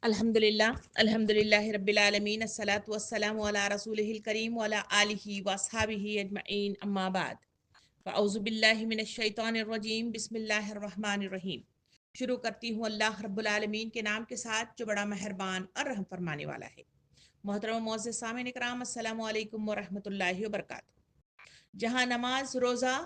الحمدللہ رب العالمین الصلاۃ والسلام علی رسولہ الکریم وعلی آلہ واصحابہ اجمعین اما بعد فاعوذ باللہ من الشیطان الرجیم بسم اللہ الرحمن الرحیم۔ شروع کرتی ہوں اللہ رب العالمین کے نام کے ساتھ جو بڑا مہربان اور رحم فرمانے والا ہے۔ محترم معزز سامعین کرام، السلام علیکم ورحمۃ اللہ وبرکاتہ۔ جہاں نماز روزہ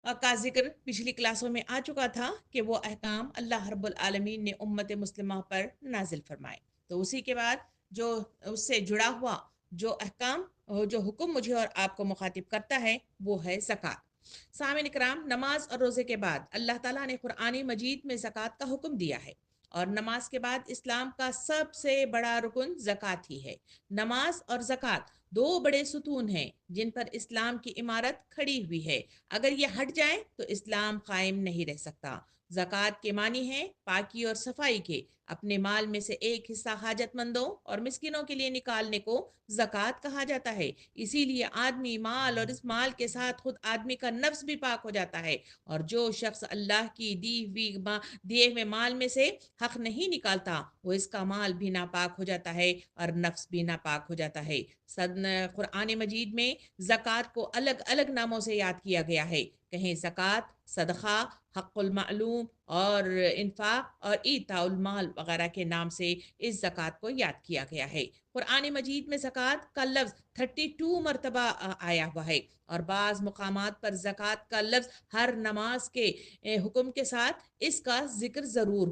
کا ذکر پچھلی کلاسوں میں آ چکا تھا کہ وہ احکام اللہ رب العالمین نے امت مسلمہ پر نازل فرمائے، تو اسی کے بعد جو اس سے جڑا ہوا جو احکام جو حکم مجھے اور آپ کو مخاطب کرتا ہے وہ ہے زکوٰۃ۔ سامعین کرام، نماز اور روزے کے بعد اللہ تعالیٰ نے قرآن مجید میں زکوٰۃ کا حکم دیا ہے، اور نماز کے بعد اسلام کا سب سے بڑا رکن زکوٰۃ ہی ہے۔ نماز اور زکوٰۃ دو بڑے ستون ہیں جن پر اسلام کی عمارت کھڑی ہوئی ہے، اگر یہ ہٹ جائیں تو اسلام قائم نہیں رہ سکتا۔ زکوٰۃ کے معنی ہیں پاکی اور صفائی کے، اپنے مال میں سے ایک حصہ حاجت مندوں اور مسکینوں کے لیے نکالنے کو زکوٰۃ کہا جاتا ہے۔ اسی لیے آدمی مال اور اس مال کے ساتھ خود آدمی کا نفس بھی پاک ہو جاتا ہے، اور جو شخص اللہ کی دیے ہوئے مال میں سے حق نہیں نکالتا وہ اس کا مال بھی ناپاک ہو جاتا ہے اور نفس بھی ناپاک ہو جاتا ہے۔ قرآن مجید میں زکوٰۃ کو الگ الگ ناموں سے یاد کیا گیا ہے، کہیں زکوٰۃ، صدقہ، حق المعلوم اور انفاق اور ایتاء المال وغیرہ کے نام سے اس زکوٰۃ کو یاد کیا گیا ہے۔ قرآن مجید میں زکوٰۃ کا لفظ 32 مرتبہ آیا ہوا ہے، اور بعض مقامات پر زکوٰۃ کا لفظ ہر نماز کے حکم کے ساتھ اس کا ذکر ضرور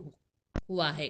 ہوا ہے۔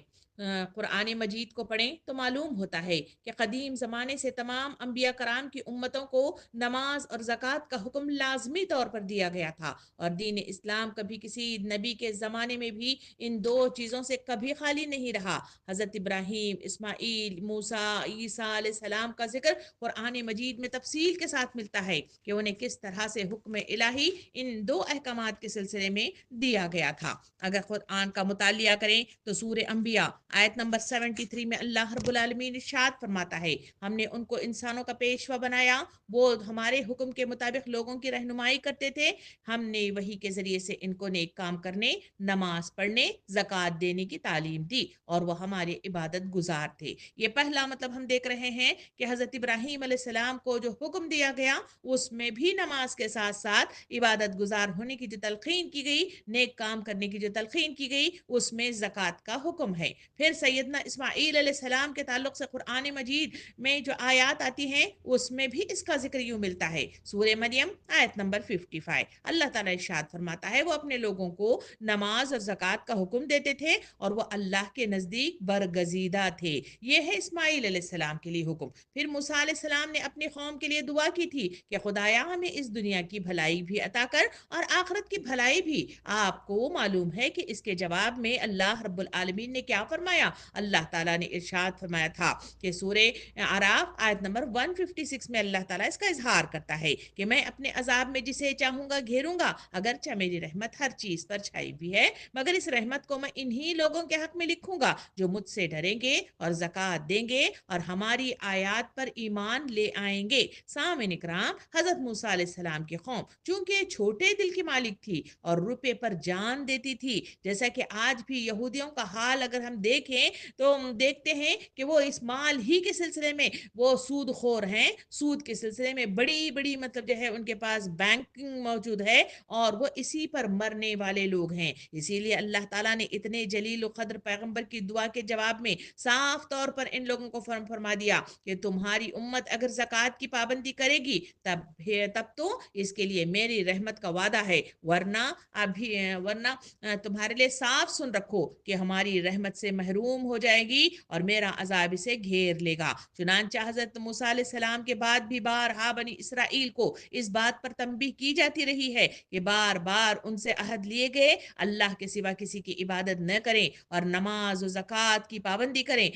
قرآن مجید کو پڑھیں تو معلوم ہوتا ہے کہ قدیم زمانے سے تمام انبیاء کرام کی امتوں کو نماز اور زکوٰۃ کا حکم لازمی طور پر دیا گیا تھا، اور دین اسلام کبھی کسی نبی کے زمانے میں بھی ان دو چیزوں سے کبھی خالی نہیں رہا۔ حضرت ابراہیم، اسماعیل، موسیٰ، عیسیٰ علیہ السلام کا ذکر قرآن مجید میں تفصیل کے ساتھ ملتا ہے کہ انہیں کس طرح سے حکم الہی ان دو احکامات کے سلسلے میں دیا گیا تھا۔ اگر قرآن کا مطالعہ کریں تو سورہ انبیاء آیت نمبر 73 میں اللہ رب العالمین ارشاد فرماتا ہے، ہم نے ان کو انسانوں کا پیشوا بنایا، وہ ہمارے حکم کے مطابق لوگوں کی رہنمائی کرتے تھے، ہم نے وحی کے ذریعے سے ان کو نیک کام کرنے، نماز پڑھنے، زکوٰۃ دینے کی تعلیم دی، اور وہ ہمارے عبادت گزار تھے۔ یہ پہلا مطلب ہم دیکھ رہے ہیں کہ حضرت ابراہیم علیہ السلام کو جو حکم دیا گیا اس میں بھی نماز کے ساتھ ساتھ عبادت گزار ہونے کی جو تلقین کی گئی، نیک کام کرنے کی جو تلقین کی گئی، اس میں زکوٰۃ کا حکم ہے۔ پھر سیدنا اسماعیل علیہ السلام کے تعلق سے قرآن مجید میں جو آیات آتی ہیں اس میں بھی اس کا ذکر یوں ملتا ہے، سورہ مریم آیت نمبر 55، اللہ تعالیٰ ارشاد فرماتا ہے وہ اپنے لوگوں کو نماز اور زکوٰۃ کا حکم دیتے تھے اور وہ اللہ کے نزدیک برگزیدہ تھے۔ یہ ہے اسماعیل علیہ السلام کے لیے حکم۔ پھر موسیٰ علیہ السلام نے اپنی قوم کے لیے دعا کی تھی کہ خدایا ہمیں اس دنیا کی بھلائی بھی عطا کر اور آخرت کی بھلائی بھی۔ آپ کو معلوم ہے کہ اس کے جواب میں اللہ رب العالمین نے کیا فرمایا؟ اللہ تعالیٰ نے ارشاد فرمایا تھا کہ سورہ اعراف آیت نمبر 156 میں اللہ تعالیٰ اس کا اظہار کرتا ہے کہ میں اپنے عذاب میں جسے چاہوں گا گھیروں گا، اگرچہ میری رحمت ہر چیز پر چھائی بھی ہے، مگر اس رحمت کو میں انہی لوگوں کے حق میں لکھوں گا جو مجھ سے ڈریں گے اور زکوٰۃ دیں گے اور ہماری آیات پر ایمان لے آئیں گے۔ سامعین اکرام، حضرت موسیٰ علیہ السلام کی قوم چونکہ چھوٹے دل کی مالک تھی اور روپے پر جان دیتی تھی، جیسا کہ آج بھی یہودیوں کا حال اگر ہم دیکھیں تو ہم دیکھتے ہیں کہ وہ اس مال ہی کے سلسلے میں وہ سود خور ہیں، سود کے سلسلے میں بڑی بڑی مطلب جو ہے ان کے پاس بینکنگ موجود ہے، اور وہ اسی پر مرنے والے لوگ ہیں۔ اسی لیے اللہ تعالیٰ نے اتنے جلیل و قدر پیغمبر کی دعا کے جواب میں صاف طور پر ان لوگوں کو فرما دیا کہ تمہاری امت اگر زکوٰۃ کی پابندی کرے گی تب تو اس کے لیے میری رحمت کا وعدہ ہے، ورنہ تمہارے لیے صاف سن رکھو کہ ہماری رحمت سے محروم ہو جائے گی اور میرا عذاب اسے گھیر لے گا۔ چنانچہ حضرت موسیٰ علیہ السلام کے بعد بھی بارہا بنی اسرائیل کو اس بات پر تنبیہ کی جاتی رہی ہے کہ بار بار ان سے عہد لیے گئے اللہ کے سوا کسی کی عبادت نہ کریں اور نماز و زکوٰۃ کی پابندی کریں،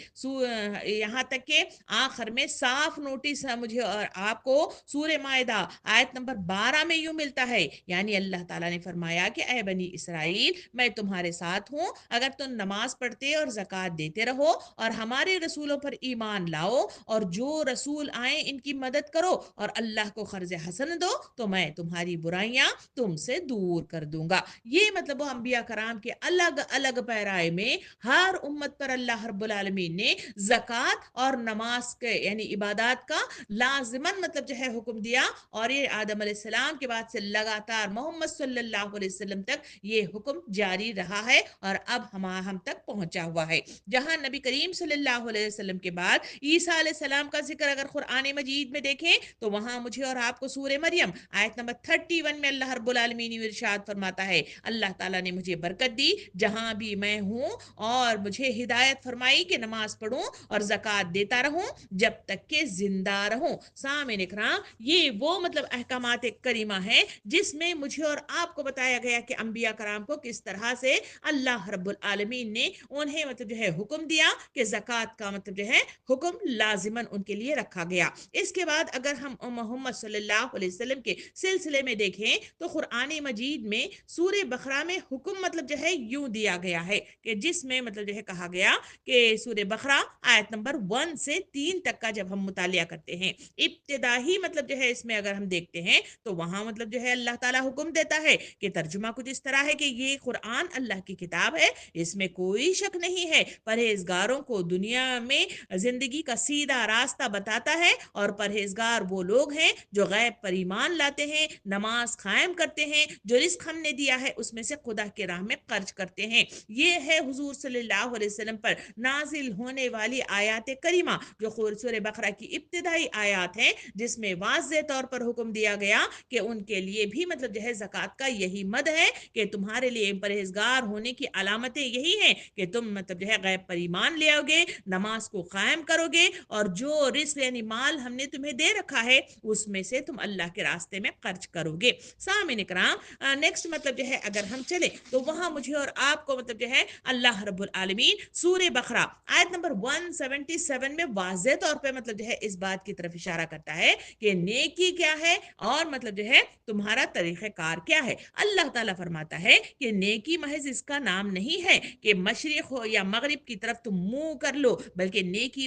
یہاں تک کہ آخر میں صاف نوٹس مجھے اور آپ کو سورہ مائدہ آیت نمبر 12 میں یوں ملتا ہے، یعنی اللہ تعالیٰ نے فرمایا کہ اے بنی اسرائیل میں تمہارے ساتھ ہوں، اگر تم نماز پڑھتے اور زکوٰۃ دیتے رہو اور ہمارے رسولوں پر ایمان لاؤ اور جو رسول آئیں ان کی مدد کرو اور اللہ کو قرض حسن دو تو میں تمہاری برائیاں تم سے دور کر دوں گا. یہ مطلب وہ انبیاء کرام کے الگ الگ پیرائے میں ہر امت پر اللہ رب العالمین نے زکوٰۃ اور نماز کے یعنی عبادات کا لازماً مطلب جو ہے حکم دیا. اور یہ آدم علیہ السلام کے بعد سے لگاتار محمد صلی اللہ علیہ وسلم تک یہ حکم جاری رہا ہے اور اب ہم تک پہنچا ہوا ہے. جہاں نبی کریم صلی اللہ علیہ وسلم کے بعد عیسیٰ علیہ السلام کا ذکر اگر قرآن مجید میں دیکھیں تو وہاں مجھے اور آپ کو سورہ مریم آیت نمبر 31 میں اللہ رب العالمین ارشاد فرماتا ہے اللہ تعالیٰ نے مجھے برکت دی جہاں بھی میں ہوں اور مجھے ہدایت فرمائی کہ نماز پڑھوں اور زکوٰۃ دیتا رہوں جب تک کہ زندہ رہوں. سامعین اکرام یہ وہ مطلب احکامات کریمہ ہیں جس میں مجھے اور آپ کو بتایا گیا کہ انبیاء کرام کو کس طرح سے اللہ رب العالمین نے انہیں مطلب جو ہے حکم دیا کہ زکوٰۃ کا مطلب جو ہے حکم لازماً ان کے لیے رکھا گیا. اس کے بعد اگر ہم محمد صلی اللہ علیہ وسلم کے سلسلے میں دیکھیں تو قرآن مجید میں سورہ بقرہ میں حکم مطلب جو ہے یوں دیا گیا ہے کہ جس میں مطلب جو ہے کہا گیا کہ سورہ بقرہ آیت نمبر 1 سے 3 تک کا جب ہم مطالعہ کرتے ہیں ابتدائی مطلب جو ہے اس میں اگر ہم دیکھتے ہیں تو وہاں مطلب جو ہے اللہ تعالیٰ حکم دیتا ہے کہ ترجمہ کچھ اس طرح ہے کہ یہ قرآن اللہ کی کتاب ہے اس میں کوئی شک نہیں ہے پرہیزگاروں کو دنیا میں زندگی کا سیدھا راستہ بتاتا ہے اور پرہیزگار وہ لوگ ہیں جو غیب پر ایمان لاتے ہیں نماز قائم کرتے ہیں جو رزق ہم نے دیا ہے اس میں سے خدا کے راہ میں خرچ کرتے ہیں. یہ ہے حضور صلی اللہ علیہ وسلم پر نازل ہونے والی آیات کریمہ جو سورہ بقرہ کی ابتدائی آیات ہیں جس میں واضح طور پر حکم دیا گیا کہ ان کے لیے بھی مطلب جو ہے زکوٰۃ کا یہی مد ہے کہ تمہارے لیے پرہیزگار ہونے کی علامتیں یہی ہیں کہ تم مطلب جو ہے غیب پر ایمان لے آؤ گے نماز کو قائم کرو گے اور جو رزق یعنی مال ہم نے تمہیں دے رکھا ہے اس میں سے تم اللہ کے راستے میں خرچ کرو گے. سامعین کرام نیکسٹ مطلب جو ہے اگر ہم چلیں تو وہاں مجھے اور آپ کو مطلب جو ہے اللہ رب العالمین سورہ بقرہ آیت نمبر 177 میں واضح طور پہ مطلب جو ہے اس بات کی طرف اشارہ کرتا ہے کہ نیکی کیا ہے اور مطلب جو ہے تمہارا طریقہ کار کیا ہے. اللہ تعالیٰ فرماتا ہے کہ نیکی محض اس کا نام نہیں ہے کہ مشرق ہو یا مغرب کی طرف تم منہ کر لو بلکہ نیکی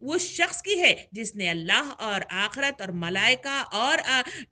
وہ شخص کی ہے جس نے اللہ اور آخرت اور ملائکہ اور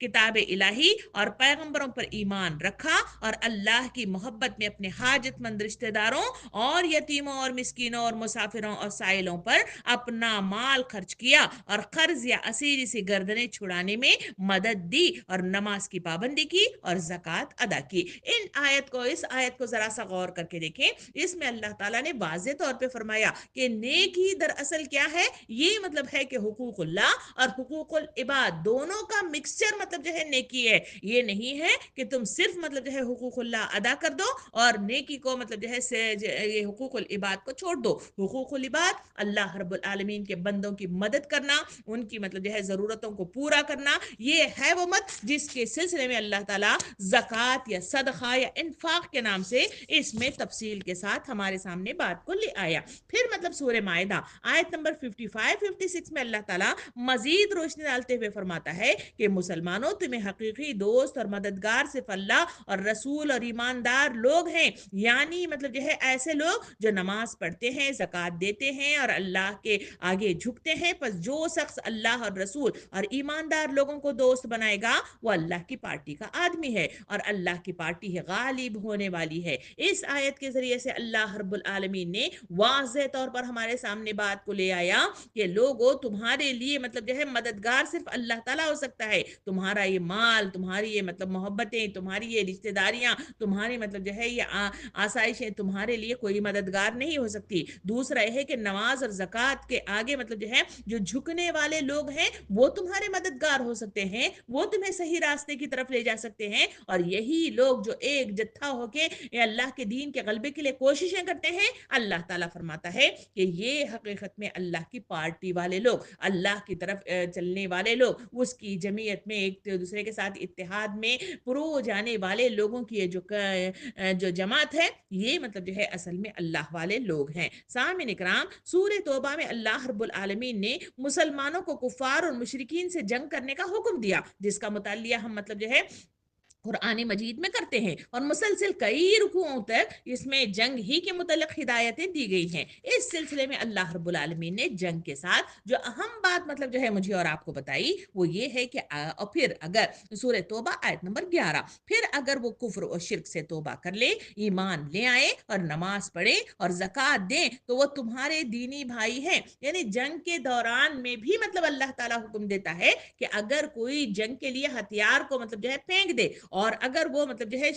کتاب الہی اور پیغمبروں پر ایمان رکھا اور اللہ کی محبت میں اپنے حاجت مند رشتہ داروں اور یتیموں اور مسکینوں اور مسافروں اور سائلوں پر اپنا مال خرچ کیا اور قرض یا اسیری سے گردنیں چھڑانے میں مدد دی اور نماز کی پابندی کی اور زکوٰۃ ادا کی. اس آیت کو ذرا سا غور کر کے دیکھیں اس میں اللہ تعالیٰ نے واضح طور پہ فرمایا کہ نیکی دراصل کیا ہے یہ مطلب ہے کہ حقوق اللہ اور حقوق العباد دونوں کا مکسچر مطلب جو ہے نیکی ہے. یہ نہیں ہے کہ تم صرف مطلب جو ہے حقوق اللہ ادا کر دو اور نیکی کو مطلب جو ہے یہ حقوق العباد کو چھوڑ دو. حقوق العباد اللہ رب العالمین کے بندوں کی مدد کرنا ان کی مطلب جو ہے ضرورتوں کو پورا کرنا یہ ہے وہ مت جس کے سلسلے میں اللہ تعالیٰ زکوٰۃ یا صدقہ یا انفاق کے نام سے اس میں تفصیل کے ساتھ ہمارے سامنے بات کو لے آیا. پھر مطلب سورہ مائدہ آیت نمبر 55-56 میں اللہ تعالیٰ مزید روشنی ڈالتے ہوئے فرماتا ہے کہ مسلمانوں تمہیں حقیقی دوست اور مددگار صرف اللہ اور رسول اور ایماندار لوگ ہیں یعنی مطلب جو ہے ایسے لوگ جو نماز پڑھتے ہیں زکوٰۃ دیتے ہیں اور اللہ کے آگے جھکتے ہیں. پس جو شخص اللہ اور رسول اور ایماندار لوگوں کو دوست بنائے گا وہ اللہ کی پارٹی کا آدمی ہے اور اللہ کی پارٹی ہے غالب ہونے والی ہے. اس آیت کے ذریعے سے اللہ رب العالمین نے واضح طور پر ہمارے سامنے بات کو لے آیا کہ لوگوں تمہارے لیے مطلب جو ہے مددگار صرف اللہ تعالیٰ ہو سکتا ہے. تمہارا یہ مال تمہاری یہ مطلب محبتیں تمہاری یہ رشتہ داریاں تمہاری مطلب جو ہے یہ آسائشیں تمہارے لیے کوئی مددگار نہیں ہو سکتی. دوسرا یہ ہے کہ نماز اور زکوٰۃ کے آگے مطلب جو ہے جو جھکنے والے لوگ ہیں وہ تمہارے مددگار ہو سکتے ہیں وہ تمہیں صحیح راستے کی طرف لے جا سکتے ہیں اور یہی لوگ جو ایک جتھا ہو کے اللہ کے دین کے غلبے کے لیے کوششیں کرتے ہیں اللہ تعالیٰ فرماتا ہے کہ یہ حقیقت میں اللہ کی پارٹی والے لوگ اللہ کی طرف چلنے والے لوگ اس کی جمعیت میں ایک دوسرے کے ساتھ اتحاد میں پرو جانے والے لوگوں کی جو جماعت ہے یہ مطلب جو ہے اصل میں اللہ والے لوگ ہیں. سامعین اکرام سورہ توبہ میں اللہ رب العالمین نے مسلمانوں کو کفار اور مشرکین سے جنگ کرنے کا حکم دیا جس کا مطالعہ ہم مطلب جو ہے قرآن مجید میں کرتے ہیں، اور مسلسل کئی رکوعوں تک اس میں جنگ ہی کے متعلق ہدایتیں دی گئی ہیں۔ اس سلسلے میں اللہ رب العالمین نے جنگ کے ساتھ جو اہم بات مطلب جو ہے مجھے اور آپ کو بتائی وہ یہ ہے کہ اور پھر اگر سورہ توبہ آیت نمبر 11، پھر اگر وہ کفر اور شرک سے توبہ کر لے، ایمان لے آئے اور نماز پڑھے اور زکوٰۃ دیں تو وہ تمہارے دینی بھائی ہیں۔ یعنی جنگ کے دوران میں بھی مطلب اللہ تعالیٰ حکم دیتا ہے کہ اگر کوئی جنگ کے لیے ہتھیار کو مطلب جو ہے پھینک دے، اور اگر وہ مطلب جو ہے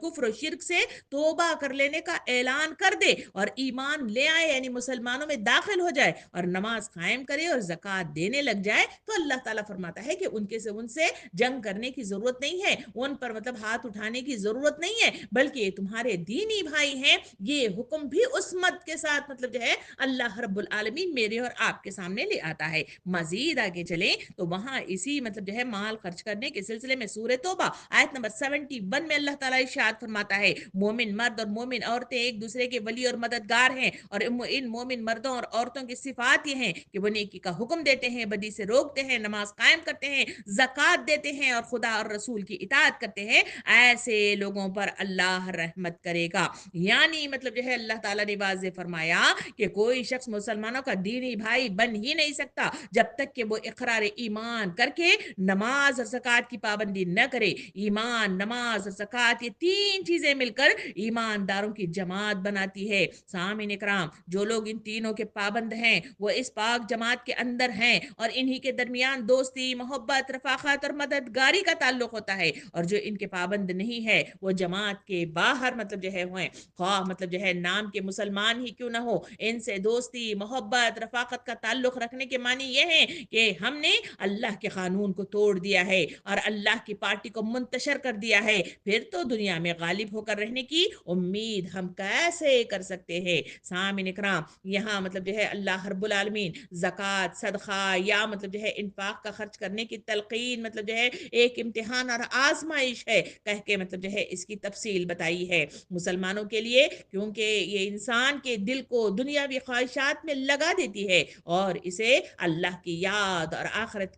کفر و شرک سے توبہ کر لینے کا اعلان کر دے اور ایمان لے آئے، یعنی مسلمانوں میں داخل ہو جائے اور نماز قائم کرے اور زکوٰۃ دینے لگ جائے، تو اللہ تعالیٰ فرماتا ہے کہ ان سے جنگ کرنے کی ضرورت نہیں ہے، ان پر مطلب ہاتھ اٹھانے کی ضرورت نہیں ہے، بلکہ یہ تمہارے دینی بھائی ہیں۔ یہ حکم بھی اس مد کے ساتھ مطلب جو ہے اللہ رب العالمین میرے اور آپ کے سامنے لے آتا ہے۔ مزید آگے چلیں تو وہاں اسی مطلب جو ہے مال خرچ کرنے کے سلسلے میں سورہ توبہ آیت نمبر 71 میں اللہ تعالیٰ ارشاد فرماتا ہے، مومن مرد اور مومن عورتیں ایک دوسرے کے ولی اور مددگار ہیں، اور ان مومن مردوں اور عورتوں کی صفات یہ ہیں کہ وہ نیکی کا حکم دیتے ہیں، بدی سے روکتے ہیں، نماز قائم کرتے ہیں، زکوٰۃ دیتے ہیں اور خدا اور رسول کی اطاعت کرتے ہیں، ایسے لوگوں پر اللہ رحمت کرے گا۔ یعنی مطلب جو ہے اللہ تعالیٰ نے واضح فرمایا کہ کوئی شخص مسلمانوں کا دینی بھائی بن ہی نہیں سکتا جب تک کہ وہ اقرار ایمان کر کے نماز اور زکوٰۃ کی پابندی نہ کرے۔ ایمان، نماز اور زکوٰۃ، یہ تین چیزیں مل کر ایمانداروں کی جماعت بناتی ہے۔ سامعین اکرام، جو لوگ ان تینوں کے پابند ہیں وہ اس پاک جماعت کے اندر ہیں، اور انہی کے درمیان دوستی، محبت، رفاقت اور مددگاری کا تعلق ہوتا ہے، اور جو ان کے پابند نہیں ہے وہ جماعت کے باہر مطلب جو ہے ہوئے، خواہ مطلب جو ہے نام کے مسلمان ہی کیوں نہ ہو، ان سے دوستی، محبت، رفاقت کا تعلق رکھنے کے معنی یہ ہے کہ ہم نے اللہ کے قانون کو توڑ دیا ہے اور اللہ کی پارٹی کو منتشر کر دیا ہے، پھر تو دنیا میں غالب ہو کر رہنے کی امید ہم کیسے کر سکتے ہیں۔ سامعین اکرام، یہاں مطلب جو ہے اللہ رب العالمین زکوٰۃ، صدقہ یا مطلب جو ہے انفاق کا خرچ کرنے کی تلقین مطلب جو ہے ایک امتحان اور آزمائش ہے کہہ کے مطلب جو ہے اس کی تفصیل بتائی ہے مسلمانوں کے لیے، کیونکہ یہ انسان کے دل کو دنیاوی خواہشات میں لگا دیتی ہے اور اسے اللہ کی یاد اور آخرت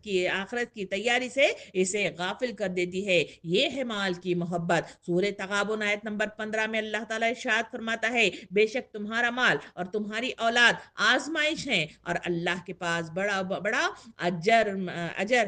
کی تیاری سے اسے غافل کر دیتی ہے۔ یہ ہے مال کی محبت۔ سورہ تغابن آیت نمبر 15 میں اللہ تعالیٰ ارشاد فرماتا ہے، بے شک تمہارا مال اور تمہاری اولاد آزمائش ہیں اور اللہ کے پاس بڑا بڑا اجر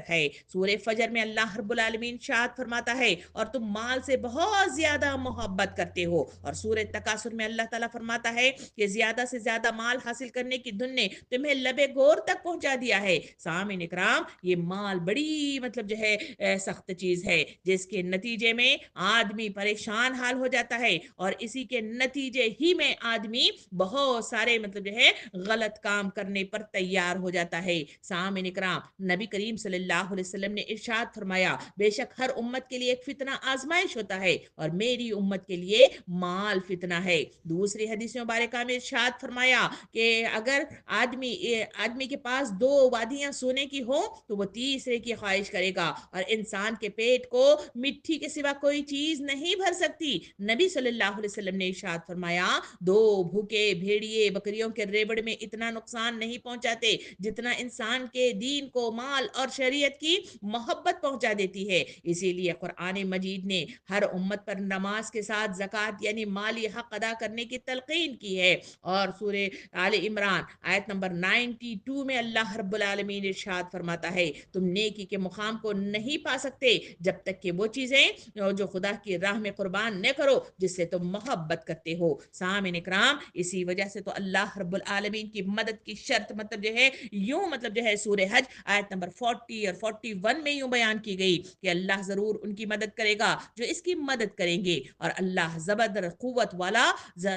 ہے۔ سورہ فجر میں اللہ رب العالمین ارشاد فرماتا ہے، اور تم مال سے بہت زیادہ محبت کرتے ہو۔ اور سورہ تکاثر میں اللہ تعالیٰ فرماتا ہے کہ زیادہ سے زیادہ مال حاصل کرنے کی دھن نے تمہیں لبے گور تک پہنچا دیا ہے۔ سامعین اکرام، یہ مال بڑی مطلب جو ہے سخت چیز ہے، جس کے نتیجے میں آدمی پریشان حال ہو جاتا ہے، اور اسی کے نتیجے ہی میں آدمی بہت سارے مطلب جو ہے غلط کام کرنے پر تیار ہو جاتا ہے۔ سامعین اکرام، نبی کریم صلی اللہ علیہ وسلم نے ارشاد فرمایا، بے شک ہر امت کے لیے ایک فتنہ آزمائش ہوتا ہے اور میری امت کے لیے مال فتنہ ہے۔ دوسری حدیث مبارکہ میں ارشاد فرمایا کہ اگر آدمی کے پاس دو وادیاں سونے کی ہو تو وہ تیسرے کی خواہش کرے گا، اور انسان کے پیٹ کو مٹی کے سوا کوئی چیز نہیں بھر سکتی۔ نبی صلی اللہ علیہ وسلم نے ارشاد فرمایا، دو بھوکے بھیڑیے بکریوں کے ریوڑ میں اتنا نقصان نہیں پہنچاتے جتنا انسان کے دین کو، مال اور شریعت کی محبت پہنچا دیتی ہے۔ اسی لیے قرآن مجید نے ہر امت پر نماز کے ساتھ زکوٰۃ یعنی مالی حق ادا کرنے کی تلقین کی ہے۔ اور سورہ آل عمران آیت نمبر 92 میں اللہ رب العالمین ارشاد فرماتا ہے، تم نیکی کے مقام کو نہیں پا سکتے جب تک کہ وہ چیزیں جو خدا کی راہ میں قربان نہ کرو جس سے تم محبت کرتے ہو۔ سامعین اکرام، اسی وجہ سے تو اللہ رب العالمین کی مدد کی شرط مطلب جو ہے یوں مطلب جو ہے سورہ حج آیت نمبر 40 اور 41 میں یوں بیان کی گئی کہ اللہ ضرور ان کی مدد کرے گا جو اس کی مدد کریں گے، اور اللہ زبردست قوت والا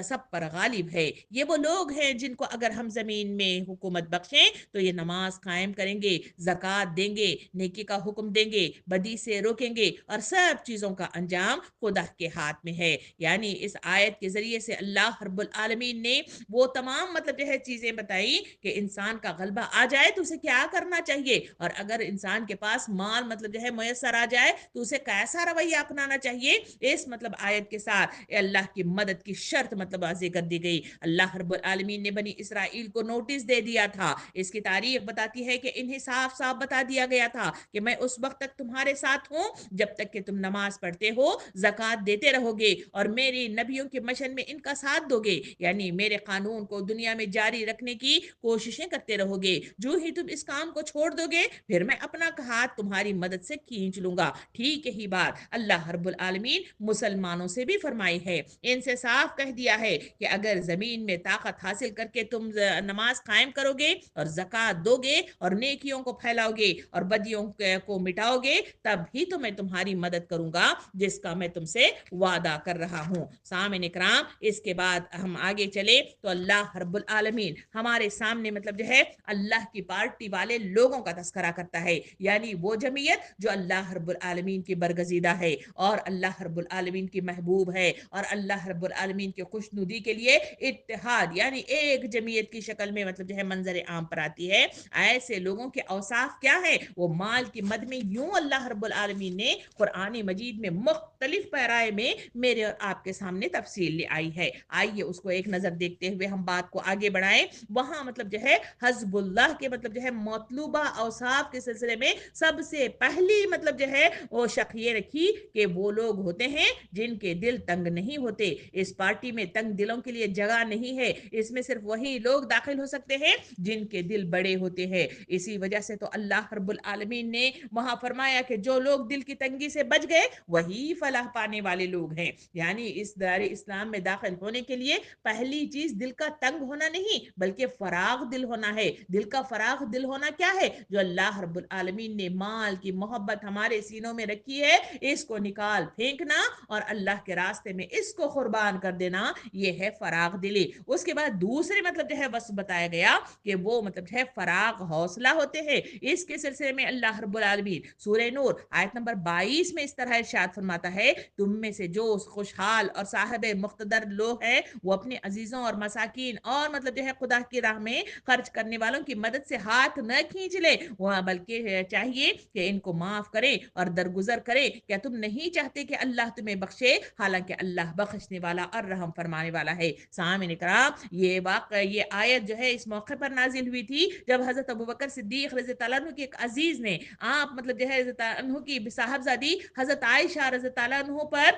سب پر غالب ہے۔ یہ وہ لوگ ہیں جن کو اگر ہم زمین میں حکومت بخشیں تو یہ نماز قائم کریں گے، زکوٰۃ دیں گے، نیکی کا حکم دیں گے، بدی سے روکیں گے، اور سب چیزوں کا انجام خدا کے ہاتھ میں ہے۔ یعنی اس آیت کے ذریعے سے اللہ رب العالمین نے وہ تمام مطلب جو ہے چیزیں بتائی کہ انسان کا غلبہ آ جائے تو اسے کیا کرنا چاہیے، اور اگر انسان کے پاس مال مطلب جو ہے میسر آ جائے تو اسے کیسا رویہ اپنانا چاہیے۔ اس مطلب آیت کے ساتھ اللہ کی مدد کی شرط مطلب واضح کر دی گئی۔ اللہ رب العالمین نے بنی اسرائیل کو نوٹس دے دیا تھا، اس کی تاریخ بتاتی ہے کہ انہیں صاف صاف بتا دیا گیا تھا کہ میں اس وقت تک تمہارے ساتھ ہوں جب تک کہ کہ تم نماز پڑھتے ہو، زکوٰۃ دیتے رہو گے اور میری نبیوں کے مشن میں ان کا ساتھ دو گے، یعنی میرے قانون کو دنیا میں جاری رکھنے کی کوششیں کرتے رہو گے، جو ہی تم اس کام کو چھوڑ دو گے پھر میں اپنا ہاتھ تمہاری مدد سے کھینچ لوں گا۔ ٹھیک یہی بات اللہ رب العالمین مسلمانوں سے بھی فرمائی ہے، ان سے صاف کہہ دیا ہے کہ اگر زمین میں طاقت حاصل کر کے تم نماز قائم کرو گے اور زکوٰۃ دو گے اور نیکیوں کو پھیلاؤ گے اور بدیوں کو مٹاؤ گے تب ہی تو میں تمہاری مدد کروں گا جس کا میں تم سے وعدہ کر رہا ہوں۔ سامعین اکرام، اس کے بعد ہم آگے چلے تو اللہ رب العالمین ہمارے سامنے مطلب جو ہے اللہ کی پارٹی والے لوگوں کا تذکرہ کرتا ہے، یعنی وہ جمعیت جو اللہ رب العالمین کی برگزیدہ ہے اور اللہ رب العالمین کی محبوب ہے اور اللہ رب العالمین کی خوشنودی کے لیے اتحاد یعنی ایک جمعیت کی شکل میں مطلب جو ہے منظر عام پر آتی ہے۔ ایسے لوگوں کے اوصاف کیا ہے؟ وہ مال کی مد میں یوں اللہ رب العالمین نے قرآن مجید میں مختلف پیرائے میں میرے اور آپ کے سامنے تفصیل لے آئی ہے۔ آئیے اس کو ایک نظر دیکھتے ہوئے ہم بات کو آگے بڑھائیں۔ وہاں مطلب جو ہے حزب اللہ کے مطلب جو ہے مطلوبہ اوصاف کے سلسلے میں سب سے پہلی مطلب جو ہے وہ شق یہ رکھی کہ وہ لوگ ہوتے ہیں جن کے دل تنگ نہیں ہوتے۔ اس پارٹی میں تنگ دلوں کے لیے جگہ نہیں ہے، اس میں صرف وہی لوگ داخل ہو سکتے ہیں جن کے دل بڑے ہوتے ہیں۔ اسی وجہ سے تو اللہ رب العالمین نے وہاں فرمایا کہ جو لوگ دل کی تنگی سے بچ گئے وہی فلاح پانے والے لوگ ہیں، یعنی اس دار اسلام میں داخل ہونے کے لیے پہلی چیز دل کا تنگ ہونا نہیں بلکہ فراغ دل ہونا ہے۔ دل کا فراغ دل ہونا کیا ہے؟ جو اللہ رب العالمین نے مال کی محبت ہمارے سینوں میں رکھی ہے اس کو نکال پھینکنا اور اللہ کے راستے میں اس کو قربان کر دینا، یہ ہے فراغ دلی۔ اس کے بعد دوسرے مطلب جو ہے وصف بتایا گیا کہ وہ مطلب جو ہے فراغ حوصلہ ہوتے ہیں۔ اس کے سلسلے میں اللہ رب العالمین سورہ نور آیت نمبر 22 میں اس طرح ارشاد فرماتا ہے، تم میں سے جو خوشحال اور صاحب مقتدر لوگ ہیں وہ اپنے عزیزوں اور مساکین اور مطلب جو ہے خدا کی راہ میں خرچ کرنے والوں کی مدد سے ہاتھ نہ کھینچ لے، وہ بلکہ چاہیے کہ ان کو معاف کرے اور درگزر کرے۔ کیا تم نہیں چاہتے کہ اللہ تمہیں بخشے؟ حالانکہ اللہ بخشنے والا اور رحم فرمانے والا ہے۔ سامعین کرام، یہ آیت جو ہے اس موقع پر نازل ہوئی تھی جب حضرت ابوبکر صدیق رضی اللہ عنہ کے ایک عزیز نے آپ مطلب جو ہے رضی اللہ عنہ کی صاحبزادی حضرت عائشہ رضی اللہ عنہ پر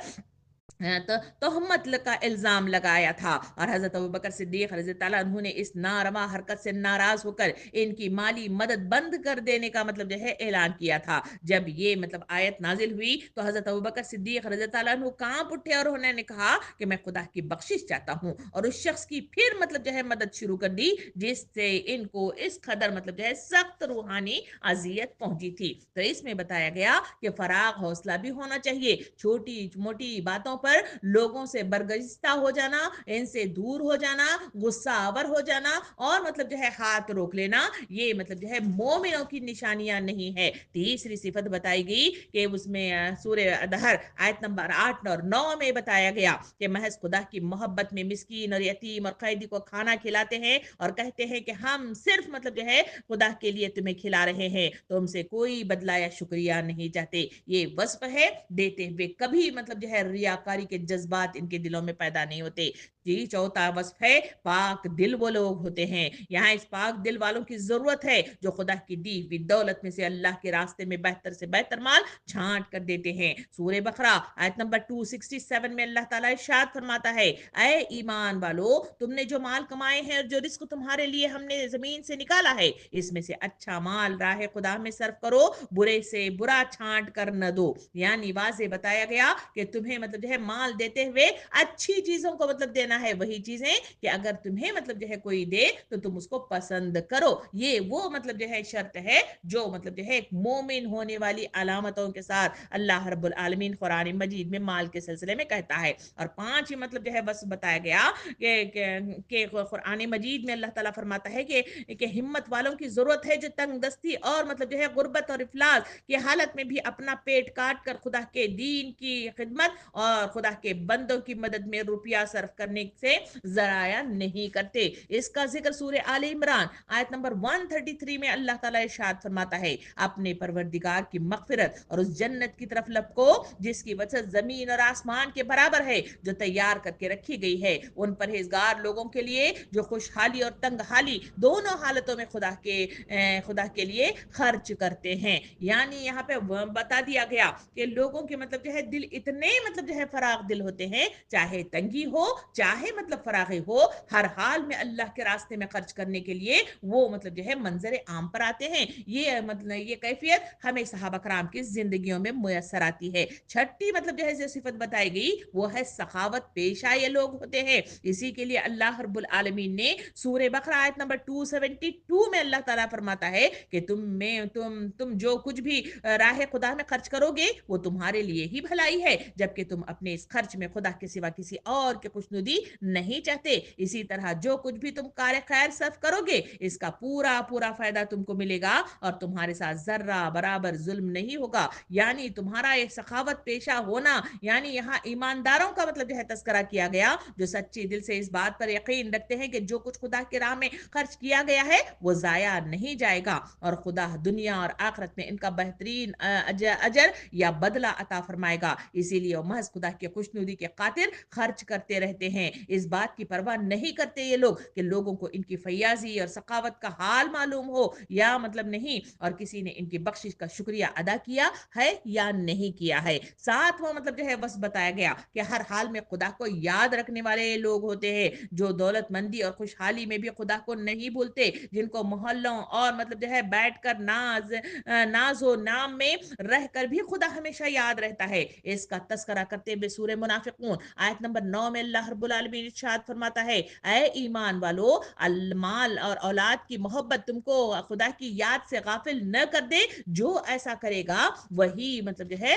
تہمت کا الزام لگایا تھا اور حضرت ابوبکر صدیق رضی اللہ عنہ نے اس ناروا حرکت سے ناراض ہو کر ان کی مالی مدد بند کر دینے کا مطلب جو ہے اعلان کیا تھا۔ جب یہ مطلب آیت نازل ہوئی تو حضرت ابوبکر صدیق رضی اللہ عنہ کانپ اٹھے اور انہوں نے کہا کہ میں خدا کی بخشش چاہتا ہوں، اور اس شخص کی پھر مطلب جو ہے مدد شروع کر دی جس سے ان کو اس قدر مطلب جو ہے سخت روحانی اذیت پہنچی تھی۔ تو اس میں بتایا گیا کہ فراغ حوصلہ بھی ہونا چاہیے، چھوٹی موٹی باتوں پر لوگوں سے برگزیدہ ہو جانا، ان سے دور ہو جانا، غصہ آور ہو جانا اور مطلب جو ہے ہاتھ روک لینا، یہ مطلب جو ہے مومنوں کی نشانیاں نہیں ہے۔ تیسری صفت بتائی گئی کہ اس میں سورہ دہر آیت نمبر 8 اور 9 میں بتایا گیا کہ محض خدا کی محبت میں مسکین اور یتیم اور قیدی کو کھانا کھلاتے ہیں اور کہتے ہیں کہ ہم صرف مطلب جو ہے خدا کے لیے تمہیں کھلا رہے ہیں، تم سے کوئی بدلہ یا شکریہ نہیں چاہتے۔ یہ وصف ہے، دیتے ہوئے کبھی مطلب جو ہے ریاکاری کے جذبات ان کے دلوں میں پیدا نہیں ہوتے۔ جی چوتھا وصف ہے پاک دل وہ لوگ ہوتے ہیں۔ یہاں اس پاک دل والوں کی ضرورت ہے جو خدا کی دی ہوئی دولت میں سے اللہ کے راستے میں بہتر سے بہتر مال چھانٹ کر دیتے ہیں۔ سورہ بقرہ آیت نمبر 267 میں اللہ تعالیٰ ارشاد فرماتا ہے، اے ایمان والو، تم نے جو مال کمائے ہیں اور جو رزق تمہارے لیے ہم نے زمین سے نکالا ہے اس میں سے اچھا مال راہ خدا میں صرف کرو، برے سے برا چھانٹ کر نہ دو۔ یعنی واضح بتایا گیا کہ تمہیں مطلب جو ہے مال دیتے ہوئے اچھی چیزوں کو مطلب دینا ہے، وہی چیزیں کہ اگر تمہیں مطلب جو ہے کوئی دے تو تم اس کو پسند کرو۔ یہ وہ مطلب جو ہے شرط ہے جو مطلب جو ہے ایک مومن ہونے والی علامتوں کے ساتھ اللہ رب العالمین قرآن مجید میں مال کے سلسلے میں کہتا ہے۔ اور پانچ مطلب جو ہے بس بتایا گیا کہ قرآن مجید میں اللہ تعالیٰ فرماتا ہے کہ ہمت والوں کی ضرورت ہے جو تنگ دستی اور مطلب جو ہے غربت اور افلاس کی حالت میں بھی اپنا پیٹ کاٹ کر خدا کے دین کی خدمت اور خدا کے بندوں کی مدد میں روپیہ صرف کرنے کرنے سے ذرائع نہیں کرتے. اس کا ذکر سورہ آل عمران آیت نمبر 133 میں اللہ تعالیٰ ارشاد فرماتا ہے اپنے پروردگار کی مغفرت اور اس جنت کی طرف لپکو جس کی وسعت زمین اور آسمان کے برابر ہے جو تیار کر کے رکھی گئی ہے ان پرہیزگار لوگوں کے لیے جو خوشحالی اور تنگ حالی دونوں حالتوں میں خدا کے لیے خرچ کرتے ہیں. یعنی یہاں پہ بتا دیا گیا کہ لوگوں کے مطلب جو ہے دل اتنے مطلب جو ہے فراغ دل ہوتے ہیں, چاہے تنگی ہو چاہے مطلب فراغی ہو, ہر حال میں اللہ کے راستے میں خرچ کرنے کے لیے وہ مطلب جو ہے منظر عام پر آتے ہیں. یہ مطلب یہ کیفیت ہمیں صحابہ کرام کی زندگیوں میں میسر آتی ہے. چھٹی مطلب جو ہے جو صفت بتائی گئی وہ ہے سخاوت پیشہ یہ لوگ ہوتے ہیں. اسی کے لیے اللہ رب العالمین نے سورہ بقرہ آیت نمبر 272 میں اللہ تعالیٰ فرماتا ہے کہ تم جو کچھ بھی راہ خدا میں خرچ کرو گے وہ تمہارے لیے ہی بھلائی ہے, جبکہ تم اپنے اس خرچ میں خدا کے سوا کسی اور کے خوشنودی نہیں چاہتے. اسی طرح جو کچھ بھی تم کار خیر صرف کرو گے اس کا پورا فائدہ تم کو ملے گا اور تمہارے ساتھ ذرہ برابر ظلم نہیں ہوگا. یعنی تمہارا یہ سخاوت پیشہ ہونا, یعنی یہاں ایمانداروں کا مطلب جو ہے تذکرہ کیا گیا جو سچے دل سے اس بات پر یقین رکھتے ہیں کہ جو کچھ خدا کے راہ میں خرچ کیا گیا ہے وہ ضائع نہیں جائے گا اور خدا دنیا اور آخرت میں ان کا بہترین اجر یا بدلہ عطا فرمائے گا. اسی لیے وہ محض خدا کے خوشنودی کے خاطر خرچ کرتے رہتے ہیں. اس بات کی پرواہ نہیں کرتے یہ لوگ کہ لوگوں کو ان کی فیاضی اور سخاوت کا حال معلوم ہو یا مطلب نہیں, اور کسی نے ان کی بخشش کا شکریہ ادا کیا ہے یا نہیں کیا ہے. ساتھ وہ مطلب جو ہے بس بتایا گیا کہ ہر حال میں خدا کو یاد رکھنے والے لوگ ہوتے ہیں جو دولت مندی اور خوشحالی میں بھی خدا کو نہیں بھولتے, جن کو محلوں اور مطلب جو ہے بیٹھ کر ناز و نام میں رہ کر بھی خدا ہمیشہ یاد رہتا ہے. اس کا تذکرہ کرتے ہوئے سورہ منافقون آیت نمبر 9 میں اللہ رب العالمین ارشاد فرماتا ہے اے ایمان والو, المال اور اولاد کی محبت تم کو خدا کی یاد سے غافل نہ کر دے. جو ایسا کرے گا وہی مطلب جو ہے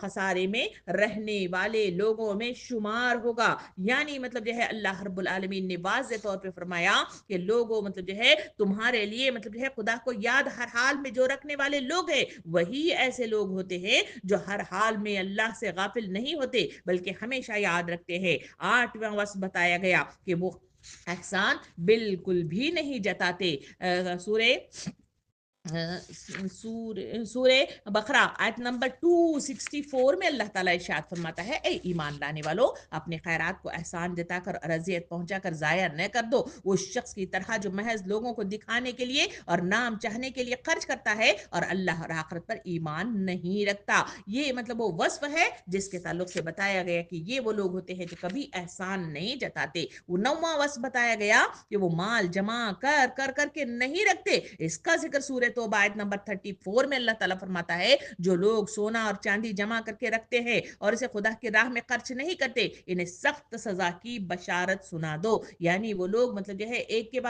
خسارے میں رہنے والے لوگوں میں شمار ہوگا. یعنی مطلب جو ہے اللہ رب العالمین نے واضح طور پہ فرمایا کہ لوگوں مطلب جو ہے تمہارے لیے مطلب جو ہے خدا کو یاد ہر حال میں جو رکھنے والے لوگ ہیں وہی ایسے لوگ ہوتے ہیں جو ہر حال میں اللہ سے غافل نہیں ہوتے بلکہ ہمیشہ یاد رکھتے ہیں. 8واں وصف بتایا گیا کہ وہ احسان بالکل بھی نہیں جتاتے. سورہ بقرہ آیت نمبر 264 میں اللہ تعالیٰ ارشاد فرماتا ہے اے ایمان لانے والو, اپنے خیرات کو احسان جتا کر اور اذیت پہنچا کر ضائع نہ کر دو اس شخص کی طرح جو محض لوگوں کو دکھانے کے لیے اور نام چاہنے کے لیے خرچ کرتا ہے اور اللہ اور آخرت پر ایمان نہیں رکھتا. یہ مطلب وہ وصف ہے جس کے تعلق سے بتایا گیا کہ یہ وہ لوگ ہوتے ہیں جو کبھی احسان نہیں جتاتے. وہ 9واں وصف بتایا گیا کہ وہ مال جمع کر کے نہیں رکھتے. اس کا ذکر سورہ توبہ آیت نمبر 34 میں اللہ تعالیٰ فرماتا ہے جو لوگ سونا اور چاندی جمع کر کے رکھتے ہیں اور اسے خدا کی راہ میں خرچ نہیں کرتے انہیں سخت سزا کی بشارت سنا دو. یعنی وہ لوگ مطلب جو ہے ایک کے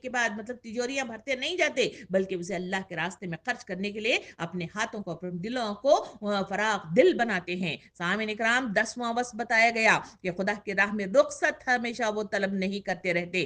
بعد مطلب تجوریاں بھرتے نہیں جاتے بلکہ اسے اللہ کے راستے میں خرچ کرنے کے لیے اپنے ہاتھوں کو اپنے دلوں کو فراغ دل بناتے ہیں. سامعین اکرام 10واں وصف بتایا گیا کہ خدا کی راہ میں رخصت ہمیشہ وہ طلب نہیں کرتے رہتے.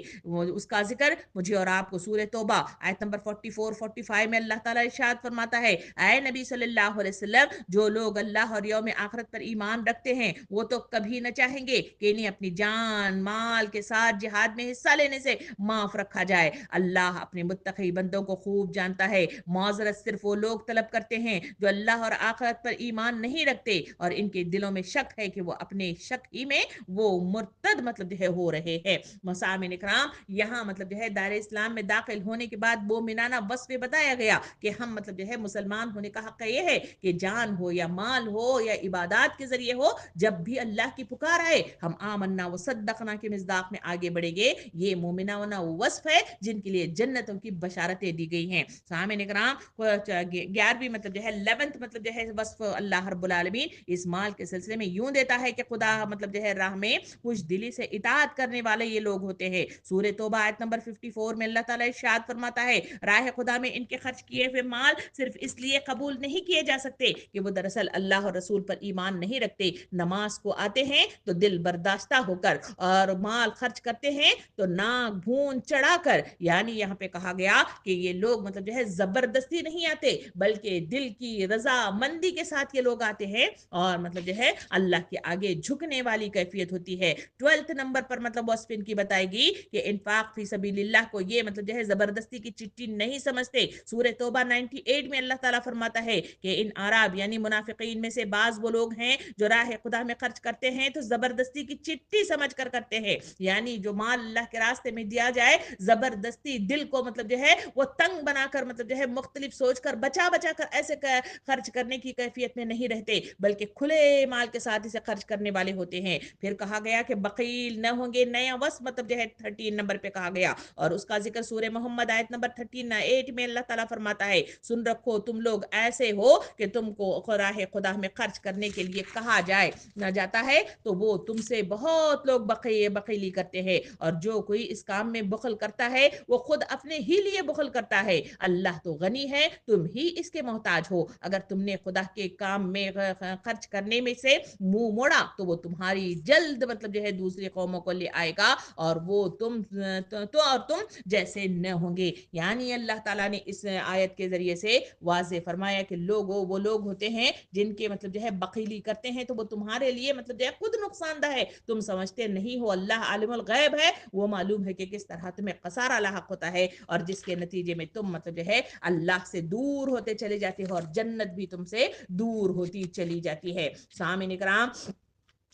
اس کا ذکر مجھے اور آپ کو سورہ توبہ آیت نمبر 44-45 میں اللہ تعالیٰ ارشاد فرماتا ہے اے نبی صلی اللہ علیہ وسلم, جو لوگ اللہ اور یوم آخرت پر ایمان رکھتے ہیں وہ تو کبھی نہ چاہیں گے کہ انہیں اپنی جان مال کے ساتھ جہاد میں حصہ لینے سے معاف رکھا جائے. اللہ اپنے متقی بندوں کو خوب جانتا ہے. معذرت صرف وہ لوگ طلب کرتے ہیں جو اللہ اور آخرت پر ایمان نہیں رکھتے اور ان کے دلوں میں شک ہے کہ وہ اپنے شک ہی میں وہ مرتد مطلب جو ہے ہو رہے ہیں. مسامعین اکرام, یہاں مطلب جو ہے دار اسلام میں داخل ہونے کے بعد مومنانہ وصف بتایا گیا کہ ہم مطلب جو ہے مسلمان ہونے کا حق یہ ہے کہ جان ہو یا مال ہو یا عبادات کے ذریعے ہو, جب بھی اللہ کی پکار آئے ہم آمنا و صدقنا کے مصداق میں آگے بڑھیں گے. یہ مومنانہ وصف ہے جن کے لیے جنتوں کی بشارتیں دی گئی ہیں. سامعین اکرام, 11ویں مطلب جو ہے 11th مطلب جو ہے وصف اللہ رب العالمین اس مال کے سلسلے میں یوں دیتا ہے کہ خدا مطلب جو ہے راہ میں خوش دلی سے اطاعت کرنے والے یہ لوگ ہوتے ہیں. سورہ توبہ آیت نمبر 54 میں اللہ تعالیٰ ارشاد فرماتا ہے راہ خدا میں ان کے خرچ کیے ہوئے مال صرف اس لیے قبول نہیں کیے جا سکتے کہ وہ دراصل اللہ اور رسول پر ایمان نہیں رکھتے، نماز کو آتے ہیں تو دل برداشتہ ہو کر، اور مال خرچ کرتے ہیں تو ناک بھون چڑھا کر، یعنی یہاں پہ کہا گیا کہ یہ لوگ مطلب جو ہے زبردستی نہیں آتے بلکہ دل کی رضا مندی کے ساتھ یہ لوگ آتے ہیں، اور مطلب جو ہے اللہ کے آگے جھکنے والی کیفیت ہوتی ہے۔ 12 نمبر پر مطلب وصف ان کی بتائے گی کہ انفاق فی سبیل اللہ کو یہ مطلب جو ہے زبردستی کی چٹھی نہیں سمجھتے۔ سورہ توبہ 98 میں اللہ تعالیٰ فرماتا ہے کہ ان اعراب یعنی منافقین میں سے بعض وہ لوگ ہیں جو راہ خدا میں خرچ کرتے ہیں تو زبردستی کی چٹھی سمجھ کر کرتے ہیں، یعنی جو مال اللہ کے راستے میں دیا جائے زبردستی دل کو مطلب جو ہے وہ تنگ بنا کر مطلب جو ہے مختلف سوچ کر بچا بچا کر ایسے خرچ کرنے کی کیفیت میں نہیں رہتے بلکہ کھلے مال کے ساتھ اسے خرچ کرنے والے ہوتے ہیں۔ پھر کہا گیا کہ بخیل نہ ہوں گے، نیا وصف مطلب جو ہے 13 نمبر پہ کہا گیا، اور اس کا ذکر سورہ محمد آیت نمبر 38 میں اللہ تعالیٰ فرماتا ہے سن رکھو تم لوگ ایسے ہو کہ تم کو راہ خدا میں خرچ کرنے کے لیے کہا جائے نہ جاتا ہے تو وہ تم سے بہت لوگ بخیلی کرتے ہیں، اور جو کوئی اس کام میں بخل کرتا ہے وہ خود اپنے ہی لیے بخل کرتا ہے، اللہ تو غنی ہے تم ہی اس کے محتاج ہو، اگر تم نے خدا کے کام میں خرچ کرنے میں سے منہ موڑا تو وہ تمہاری جلد مطلب جو ہے دوسری قوموں کو لے آئے گا اور وہ تم جیسے نہ ہوں گے۔ یعنی اللہ تعالیٰ نے اس آیت کے ذریعے سے واضح فرمایا کہ وہ لوگ ہوتے ہیں جن کے مطلب جو ہے بخیلی کرتے ہیں تو وہ تمہارے لیے مطلب جو ہے خود نقصان دہ ہے، تم سمجھتے نہیں ہو اللہ عالم الغیب ہے، وہ معلوم ہے کہ کس طرح تمہیں خسارہ لاحق ہوتا ہے، اور جس کے نتیجے میں تم مطلب جو ہے اللہ سے دور ہوتے چلے جاتے ہو اور جنت بھی تم سے دور ہوتی چلی جاتی ہے۔ سامعین اکرام،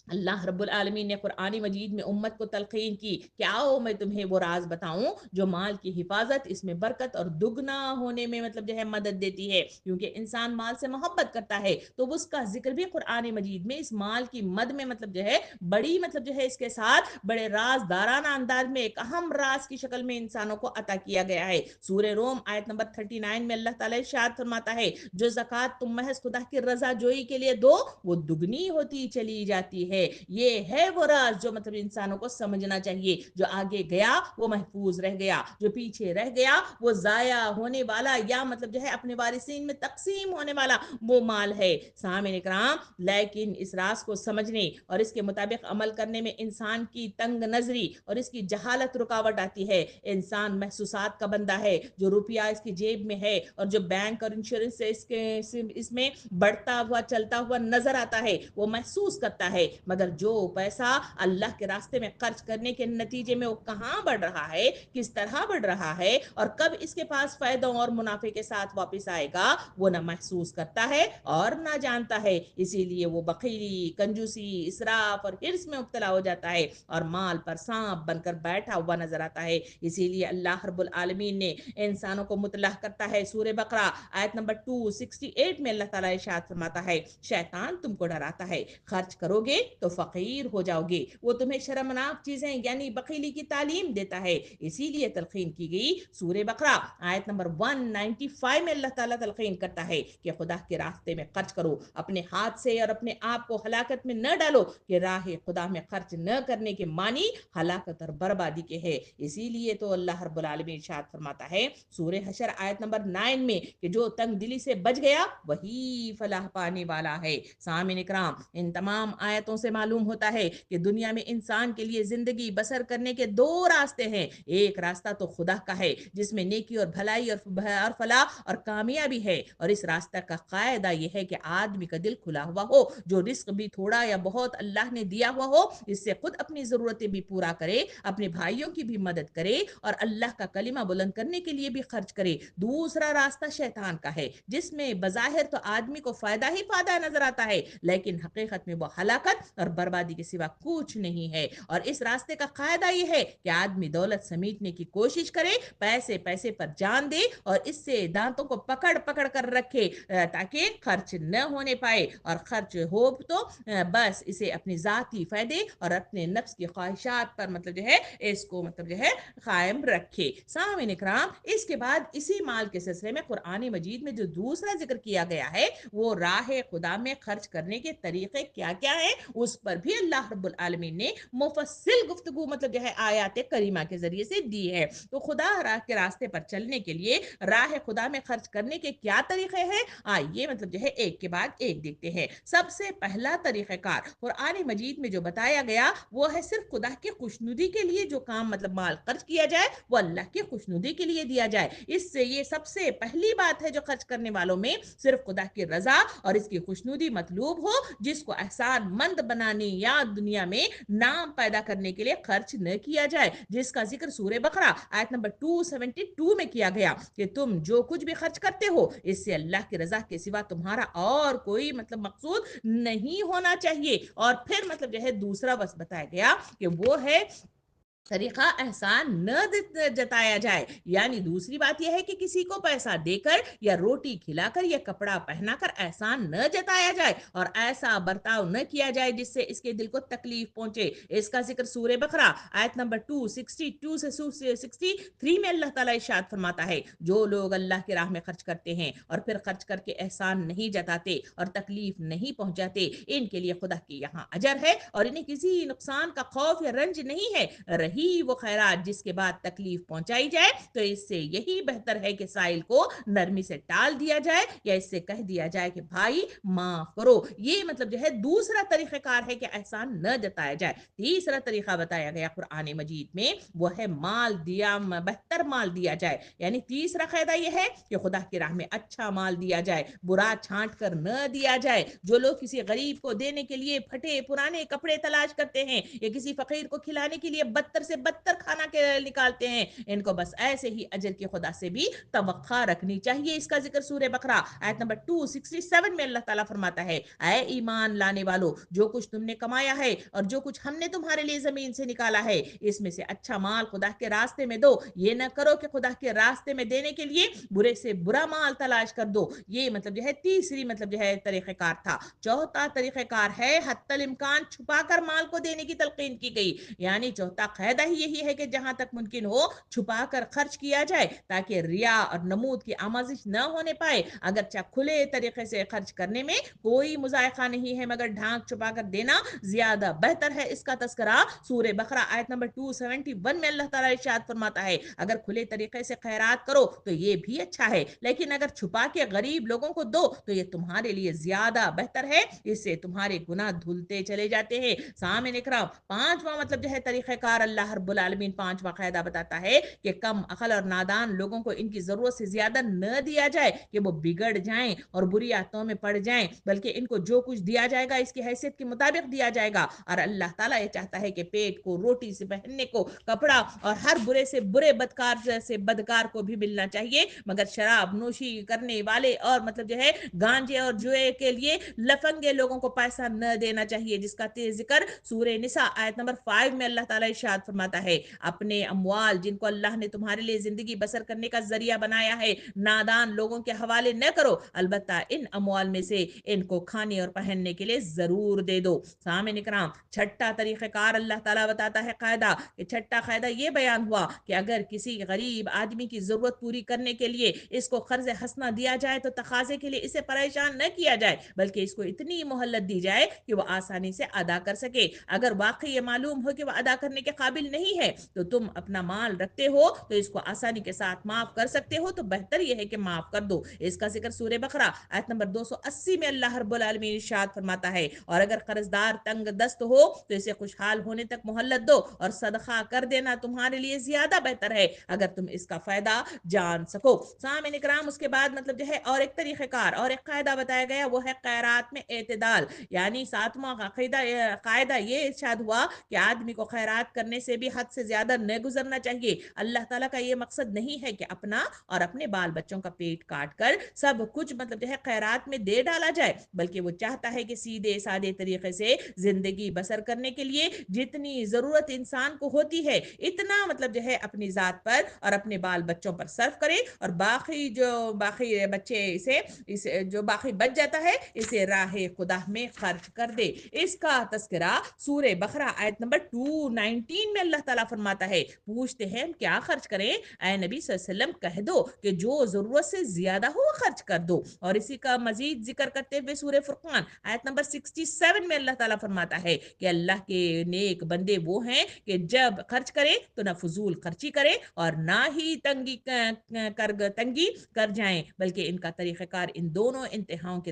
اللہ رب العالمین نے قرآن مجید میں امت کو تلقین کی کہ آؤ میں تمہیں وہ راز بتاؤں جو مال کی حفاظت، اس میں برکت اور دگنا ہونے میں مطلب جو ہے مدد دیتی ہے، کیونکہ انسان مال سے محبت کرتا ہے تو اس کا ذکر بھی قرآن مجید میں اس مال کی مد میں مطلب جو ہے بڑی مطلب جو ہے اس کے ساتھ بڑے راز دارانہ انداز میں ایک اہم راز کی شکل میں انسانوں کو عطا کیا گیا ہے۔ سورہ روم آیت نمبر 39 میں اللہ تعالیٰ ارشاد فرماتا ہے جو زکوٰۃ تم محض خدا کی رضا جوئی کے لیے دو وہ دگنی ہوتی چلی جاتی ہے۔ یہ ہے وہ راز جو مطلب انسانوں کو سمجھنا چاہیے، جو آگے گیا وہ محفوظ رہ گیا، جو پیچھے رہ گیا وہ ضائع ہونے والا یا مطلب جو ہے اپنے وارثین میں تقسیم ہونے والا وہ مال ہے۔ سامعین اکرام، لیکن اس راز کو سمجھنے اور اس کے مطابق عمل کرنے میں انسان کی تنگ نظری اور اس کی جہالت رکاوٹ آتی ہے۔ انسان محسوسات کا بندہ ہے، جو روپیہ اس کی جیب میں ہے اور جو بینک اور انشورنس سے اس میں بڑھتا ہوا چلتا ہوا نظر آتا ہے وہ محسوس کرتا ہے، مگر جو پیسہ اللہ کے راستے میں خرچ کرنے کے نتیجے میں وہ کہاں بڑھ رہا ہے، کس طرح بڑھ رہا ہے اور کب اس کے پاس فائدوں اور منافع کے ساتھ واپس آئے گا وہ نہ محسوس کرتا ہے اور نہ جانتا ہے، اسی لیے وہ بخیلی، کنجوسی، اسراف اور حرص میں مبتلا ہو جاتا ہے اور مال پر سانپ بن کر بیٹھا ہوا نظر آتا ہے۔ اسی لیے اللہ رب العالمین نے انسانوں کو مطلع کرتا ہے سورہ بقرہ آیت نمبر 268 میں اللہ تعالیٰ ارشاد فرماتا ہے شیطان تم کو ڈراتا ہے خرچ کرو گے تو فقیر ہو جاؤ گے، وہ تمہیں شرمناک چیزیں یعنی بخیلی کی تعلیم دیتا ہے، اسی لیے تلقین کی گئی سورہ بقرہ آیت نمبر 195 میں اللہ تعالیٰ تلقین کرتا ہے کہ خدا کے راستے میں خرچ کرو، اپنے ہاتھ سے اور اپنے آپ کو ہلاکت میں نہ ڈالو، کہ راہ خدا میں خرچ نہ کرنے کے معنی ہلاکت اور بربادی کے ہے۔ اسی لیے تو اللہ رب العالمین ارشاد فرماتا ہے سورہ حشر آیت نمبر 9 میں کہ جو تنگ دلی سے بچ گیا وہی فلاح پانے والا ہے۔ سامعین اکرام، ان تمام آیتوں سے معلوم ہوتا ہے کہ دنیا میں انسان کے لیے زندگی بسر کرنے کے دو راستے ہیں، ایک راستہ تو خدا کا ہے جس میں نیکی اور بھلائی اور فلاح اور کامیابی ہے، اور اس راستہ کا قاعدہ یہ ہے کہ آدمی کا دل کھلا ہوا ہو، جو رزق بھی تھوڑا یا بہت اللہ نے دیا ہوا ہو اس سے خود اپنی ضرورتیں بھی پورا کرے، اپنے بھائیوں کی بھی مدد کرے اور اللہ کا کلمہ بلند کرنے کے لیے بھی خرچ کرے۔ دوسرا راستہ شیطان کا ہے جس میں بظاہر تو آدمی کو فائدہ ہی فائدہ نظر آتا ہے لیکن حقیقت میں وہ ہلاکت اور بربادی کے سوا کچھ نہیں ہے، اور اس راستے کا قاعدہ یہ ہے کہ آدمی دولت سمیٹنے کی کوشش کرے، پیسے پیسے پر جان دے اور اس سے دانتوں کو پکڑ پکڑ کر رکھے تاکہ خرچ نہ ہونے پائے، اور خرچ ہو تو بس اسے اپنی ذاتی فائدے اور اپنے نفس کی خواہشات پر مطلب جو ہے اس کو مطلب جو ہے قائم رکھے۔ سامعین اکرام، اس کے بعد اسی مال کے سلسلے میں قرآن مجید میں جو دوسرا ذکر کیا گیا ہے وہ راہ خدا میں خرچ کرنے کے طریقے کیا کیا ہیں اس پر بھی اللہ رب العالمین نے مفصل گفتگو مطلب جو ہے آیات کریمہ کے ذریعے سے دی ہے. تو خدا راہ کے راستے پر چلنے کے لیے راہ خدا میں خرچ کرنے کے کیا طریقے ہیں، آئیے مطلب جو ہے ایک کے بعد ایک دیکھتے ہیں. سب سے پہلا طریقہ کار قرآن مجید میں جو بتایا گیا وہ ہے صرف خدا کی خوشنودی کے لیے جو کام مطلب مال خرچ کیا جائے وہ اللہ کی خوشنودی کے لیے دیا جائے. اس سے یہ سب سے پہلی بات ہے جو خرچ کرنے والوں میں صرف خدا کی رضا اور اس کی خوشنودی مطلوب ہو، جس کو احسان مند بنانے یا دنیا میں نام پیدا کرنے کے لیے خرچ نہ کیا جائے، جس کا ذکر سورہ بقرہ آیت نمبر 272 میں کیا گیا کہ تم جو کچھ بھی خرچ کرتے ہو اس سے اللہ کی رضا کے سوا تمہارا اور کوئی مطلب مقصود نہیں ہونا چاہیے. اور پھر مطلب جو ہے دوسرا بس بتایا گیا کہ وہ ہے طریقہ احسان نہ جتایا جائے. یعنی دوسری بات یہ ہے کہ کسی کو پیسہ دے کر یا روٹی کھلا کر یا کپڑا پہنا کر احسان نہ جتایا جائے اور ایسا برتاؤ نہ کیا جائے جس سے اس کے دل کو تکلیف پہنچے. اس کا ذکر سورہ بقرہ آیت نمبر 262 سے 263 میں اللہ تعالیٰ ارشاد فرماتا ہے جو لوگ اللہ کی راہ میں خرچ کرتے ہیں اور پھر خرچ کر کے احسان نہیں جتاتے اور تکلیف نہیں پہنچاتے ان کے لیے خدا کی یہاں اجر ہے اور انہیں کسی نقصان کا خوف یا رنج نہیں ہے. رہی وہ خیرات جس کے بعد تکلیف پہنچائی جائے تو اس سے یہی بہتر ہے کہ سائل کو نرمی سے ٹال دیا جائے یا اس سے کہہ دیا جائے کہ بھائی معاف کرو. یہ مطلب جو ہے دوسرا طریقہ کار ہے کہ احسان نہ جتایا جائے. تیسرا طریقہ بتایا گیا قرآن مجید میں وہ ہے مال دیا بہتر مال دیا جائے. یعنی تیسرا قاعدہ یہ ہے کہ خدا کی راہ میں اچھا مال دیا جائے، برا چھانٹ کر نہ دیا جائے. جو لوگ کسی غریب کو دینے کے لیے پھٹے پرانے کپڑے تلاش کرتے ہیں یا کسی فقیر کو کھلانے کے لیے بدتر سے بدتر کھانا کے نکالتے ہیں ان کو بس ایسے ہی اجر کی خدا سے بھی توقع رکھنی چاہیے. اس کا ذکر سورہ بقرہ آیت نمبر 267 میں اللہ تعالیٰ فرماتا ہے اے ایمان لانے والو جو کچھ تم نے کمایا ہے اور جو کچھ ہم نے تمہارے لیے زمین سے نکالا ہے اس میں سے اچھا مال خدا کے راستے میں دو. یہ نہ کرو کہ خدا کے راستے میں دینے کے لیے برے سے برا مال تلاش کر دو. یہ مطلب جو ہے تیسری مطلب جو ہے طریقہ کار تھا. چوتھا طریقہ کار ہے حتی الامکان چھپا کر مال کو دینے کی تلقین کی گئی. یعنی چوتھا قاعدہ ہی یہی ہے کہ جہاں تک ممکن ہو چھپا کر خرچ کیا جائے تاکہ ریا اور نمود کی آمیزش نہ ہونے پائے. اگرچہ کھلے طریقے سے خرچ کرنے میں کوئی مذائقہ نہیں ہے مگر ڈھانک چھپا کر دینا زیادہ بہتر ہے. اس کا تذکرہ سورہ بقرہ آیت نمبر 271 میں اللہ تعالیٰ ارشاد فرماتا ہے اگر کھلے طریقے سے خیرات کرو تو یہ بھی اچھا ہے لیکن اگر چھپا کے غریب لوگوں کو دو تو یہ تمہارے لیے زیادہ بہتر ہے، اس سے تمہارے گناہ دھلتے چلے جاتے ہیں. سامعین اکرام پانچواں مطلب جو ہے طریقہ کار اللہ رب العالمین پانچواں قاعدہ بتاتا ہے کہ کم عقل اور نادان لوگوں کو ان کی ضرورت سے زیادہ نہ دیا جائے کہ وہ بگڑ جائیں اور بری عادتوں میں پڑ جائیں، بلکہ ان کو جو کچھ دیا جائے گا اس کی حیثیت کے مطابق دیا جائے گا. اور اللہ تعالیٰ یہ چاہتا ہے کہ پیٹ کو روٹی سے پہننے کو کپڑا اور ہر برے سے برے بدکار سے بدکار کو بھی ملنا چاہیے، مگر شراب نوشی کرنے والے اور مطلب جو ہے گانجے اور جوئے کے لیے لفنگے لوگوں کو پیسہ نہ دینا چاہیے، جس کا ذکر سورہ نساء آیت نمبر 5 میں اللہ تعالیٰ ارشاد فرماتا ہے اپنے اموال جن کو اللہ نے تمہارے لیے زندگی بسر کرنے کا ذریعہ بنایا ہے نادان لوگوں کے حوالے نہ کرو، البتہ ان اموال میں سے ان کو کھانے اور پہننے کے لیے ضرور دے دو. سامعین اکرام چھٹا طریقہ کار اللہ تعالیٰ بتاتا ہے قاعدہ کہ چھٹا قاعدہ یہ بیان ہوا کہ اگر کسی غریب آدمی کی ضرورت پوری کرنے کے لیے اس کو قرض حسنہ دیا جائے تو تقاضے کے لیے اسے پریشان نہ کیا جائے بلکہ اس کو اتنی مہلت دی جائے کہ وہ آسانی سے ادا کر سکے. اگر واقعی یہ معلوم ہو کہ وہ ادا کرنے کے قابل نہیں ہے تو تم اپنا مال رکھتے ہو تو اس کو آسانی کے ساتھ معاف کر سکتے ہو تو بہتر یہ ہے کہ معاف کر دو. اس کا ذکر سورہ بقرہ آیت نمبر 280 میں اللہ رب العالمین ارشاد فرماتا ہے اور اگر قرض دار تنگ دست ہو تو اسے خوشحال ہونے تک مہلت دو اور صدقہ کر دینا تمہارے لیے زیادہ بہتر ہے اگر تم اس کا فائدہ جان سکو. سامعین اکرام اس کے بعد مطلب جو ہے اور ایک طریقہ کار اور ایک قاعدہ بتایا گیا وہ ہے خیرات میں اعتدال. یعنی ساتواں قاعدہ یہ ارشاد ہوا کہ آدمی کو خیرات کرنے سے بھی حد سے زیادہ نہ گزرنا چاہیے. اللہ تعالیٰ کا یہ مقصد نہیں ہے کہ اپنا اور اپنے بال بچوں کا پیٹ کاٹ کر سب کچھ مطلب جو ہے خیرات میں دے ڈالا جائے بلکہ وہ چاہتا ہے کہ سیدھے سادے طریقے سے زندگی بسر کرنے کے لیے جتنی ضرورت انسان کو ہوتی ہے اتنا مطلب جو ہے اپنی ذات پر اور اپنے بال بچوں پر صرف کرے اور باقی بچے اسے جو باقی بچ جاتا ہے اسے راہ خدا میں خرچ کر دے. اس کا تذکرہ سورہ بقرہ آیت نمبر 219 23 میں اللہ تعالیٰ فرماتا ہے، پوچھتے ہیں ہم کیا خرچ کریں، اے نبی صلی اللہ علیہ وسلم کہہ دو کہ جو ضرورت سے زیادہ ہو وہ خرچ کر دو۔ اور اسی کا مزید ذکر کرتے ہوئے سورہ فرقان آیت نمبر 67 میں اللہ تعالیٰ فرماتا ہے کہ اللہ کے نیک بندے وہ ہیں کہ جب خرچ کریں تو نہ فضول خرچی کریں اور نہ ہی تنگی کر جائیں، بلکہ ان کا طریقہ کار ان دونوں انتہاؤں کے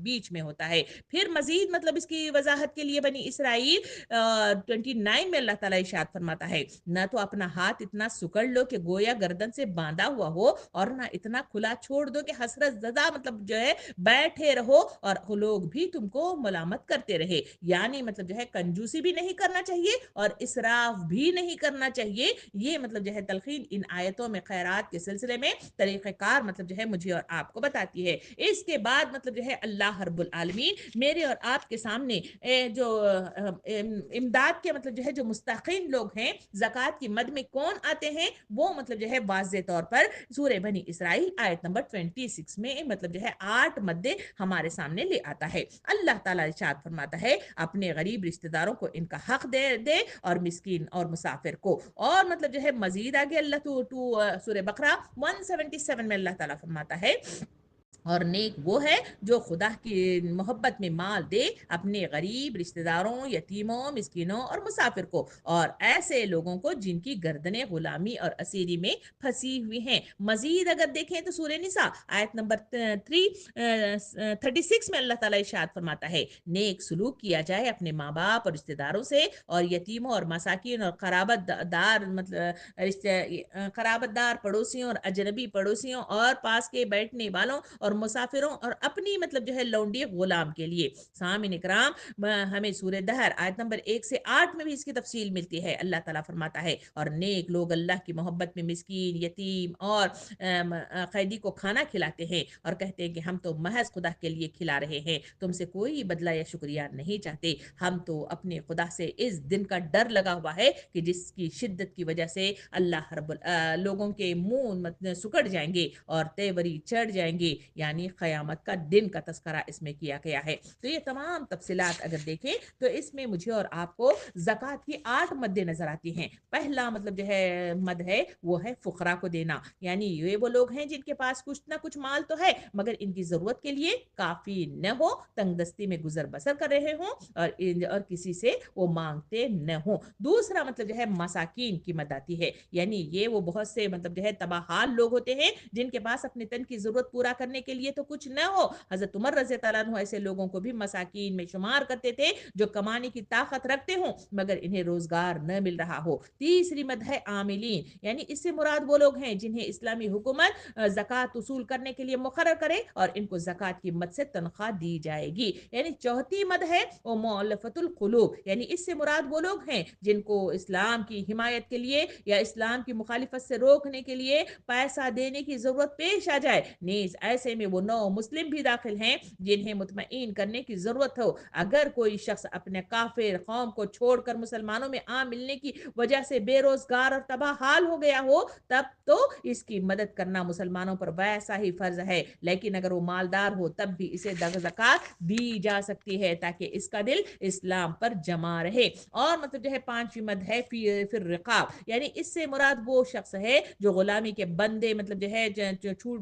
بیچ میں ہوتا ہے۔ پھر مزید مطلب اس کی وضاحت کے لیے بنی اسرائیل 29 میں اللہ تعالیٰ ارشاد فرماتا ہے، نہ تو اپنا ہاتھ اتنا سکڑ لو کہ گویا گردن سے باندھا ہوا ہو، اور نہ اتنا کھلا چھوڑ دو کہ حسرت زدہ مطلب جو ہے بیٹھے رہو اور لوگ بھی تم کو ملامت کرتے رہے۔ یعنی مطلب جو ہے کنجوسی بھی نہیں کرنا چاہیے اور اسراف بھی نہیں کرنا چاہیے۔ یہ مطلب جو ہے تلقین ان آیتوں میں خیرات کے سلسلے میں طریقہ کار مطلب جو ہے مجھے اور آپ کو بتاتی ہے۔ اس کے بعد مطلب جو ہے اللہ رب العالمین میرے اور آپ کے سامنے جو امداد کے مطلب جو ہے جو مستحقین لوگ ہیں زکوٰۃ کی مد میں کون آتے ہیں، وہ مطلب جو ہے واضح طور پر سورہ بنی اسرائیل آیت نمبر 26 میں مطلب جو ہے 8 مدے ہمارے سامنے لے آتا ہے۔ اللہ تعالیٰ ارشاد فرماتا ہے اپنے غریب رشتہ داروں کو ان کا حق دے اور مسکین اور مسافر کو، اور مطلب جو ہے مزید آگے اللہ سورہ بقرہ 177 میں اللہ تعالیٰ فرماتا ہے اور نیک وہ ہے جو خدا کی محبت میں مال دے اپنے غریب رشتہ داروں، یتیموں، مسکینوں اور مسافر کو، اور ایسے لوگوں کو جن کی گردنیں غلامی اور اسیری میں پھنسی ہوئی ہیں۔ مزید اگر دیکھیں تو سورہ نساء آیت نمبر 36 میں اللہ تعالیٰ ارشاد فرماتا ہے نیک سلوک کیا جائے اپنے ماں باپ اور رشتہ داروں سے، اور یتیموں اور مساکین اور قرابت دار پڑوسیوں اور اجنبی پڑوسیوں اور پاس کے بیٹھنے والوں اور مسافروں اور اپنی مطلب جو ہے لونڈی غلام کے لیے۔ سامعین اکرام، ہمیں سورہ دہر آیت نمبر 1 سے 8 میں بھی اس کی تفصیل ملتی ہے۔ اللہ تعالیٰ فرماتا ہے اور نیک لوگ اللہ کی محبت میں مسکین، یتیم اور قیدی کو کھانا کھلاتے ہیں اور کہتے ہیں کہ ہم تو محض خدا کے لیے کھلا رہے ہیں، تم سے کوئی بدلہ یا شکریہ نہیں چاہتے، ہم تو اپنے خدا سے اس دن کا ڈر لگا ہوا ہے کہ جس کی شدت کی وجہ سے اللہ رب لوگوں کے منہ سکڑ جائیں گے اور تیوری چڑھ جائیں گے، یعنی قیامت کا دن کا تذکرہ اس میں کیا گیا ہے۔ تو یہ تمام تفصیلات اگر دیکھیں تو اس میں مجھے اور آپ کو زکوٰۃ کی 8 مدیں نظر آتی ہیں۔ پہلا مطلب جو ہے مد ہے وہ ہے فقراء کو دینا، یعنی یہ وہ لوگ ہیں جن کے پاس کچھ نہ کچھ مال تو ہے مگر ان کی ضرورت کے لیے کافی نہ ہو، تنگ دستی میں گزر بسر کر رہے ہوں اور کسی سے وہ مانگتے نہ ہوں۔ دوسرا مطلب جو ہے مساکین کی مد آتی ہے، یعنی یہ وہ بہت سے مطلب جو ہے تباہ حال لوگ ہوتے ہیں جن کے پاس اپنے تن کی ضرورت پورا کرنے کے لیے تو کچھ نہ ہو۔ حضرت عمر رضی اللہ عنہ ایسے لوگوں کو بھی مساکین میں شمار کرتے تھے جو کمانے کی طاقت رکھتے ہوں مگر انہیں روزگار نہ مل رہا ہو۔ تیسری مد ہے عاملین، یعنی اس سے مراد وہ لوگ ہیں جنہیں اسلامی حکومت زکوٰۃ وصول کرنے کے لیے مقرر کرے اور ان کو زکوٰۃ کی مد سے تنخواہ دی جائے گی۔ یعنی چوتھی مد ہے وہ مؤلفۃ القلوب، یعنی اس سے مراد وہ لوگ ہیں جن کو اسلام کی حمایت کے لیے یا اسلام کی مخالفت سے روکنے کے لیے پیسہ دینے کی ضرورت پیش آ جائے، نیز ایسے میں وہ نو مسلم بھی داخل ہیں جنہیں مطمئن کرنے کی ضرورت ہو۔ اگر کوئی شخص اپنے کافر قوم کو چھوڑ کر مسلمانوں میں آ ملنے کی وجہ سے بے روزگار اور تباہ حال ہو گیا ہو تب تو اس کی مدد کرنا مسلمانوں پر ویسا ہی فرض ہے، لیکن اگر وہ مالدار ہو تب بھی اسے زکوٰۃ دی جا سکتی ہے تاکہ اس کا دل اسلام پر جمع رہے۔ اور مطلب جو ہے پانچویں مد ہے پھر رقاب، یعنی اس سے مراد وہ شخص ہے جو غلامی کے بندے مطلب جو ہے چھوٹ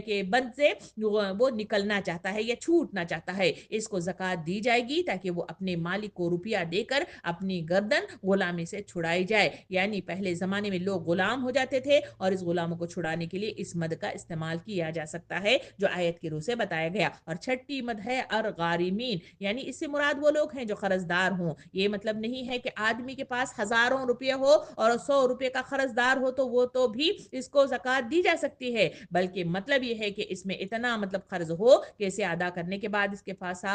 کے بند سے وہ نکلنا چاہتا ہے یا چھوٹنا چاہتا ہے، اس کو زکوٰۃ دی جائے گی تاکہ وہ اپنے مالک کو روپیہ دے کر اپنی گردن غلامی سے چھڑائی جائے۔ یعنی پہلے زمانے میں لوگ غلام ہو جاتے تھے اور اس غلاموں کو چھڑانے کے لیے اس مد کا استعمال کیا جا سکتا ہے جو آیت کی روح سے بتایا گیا۔ اور چھٹی مد ہے الغارمین، یعنی اس سے مراد وہ لوگ ہیں جو قرض دار ہوں۔ یہ مطلب نہیں ہے کہ آدمی کے پاس ہزاروں روپیہ ہو اور 100 روپے کا قرض دار ہو تو وہ تو بھی اس کو زکوٰۃ دی جا سکتی ہے، بلکہ مطلب یہ ہے کہ اس میں اتنا مطلب قرض ہو کہ اسے ادا کرنے کے بعد اس کے پاس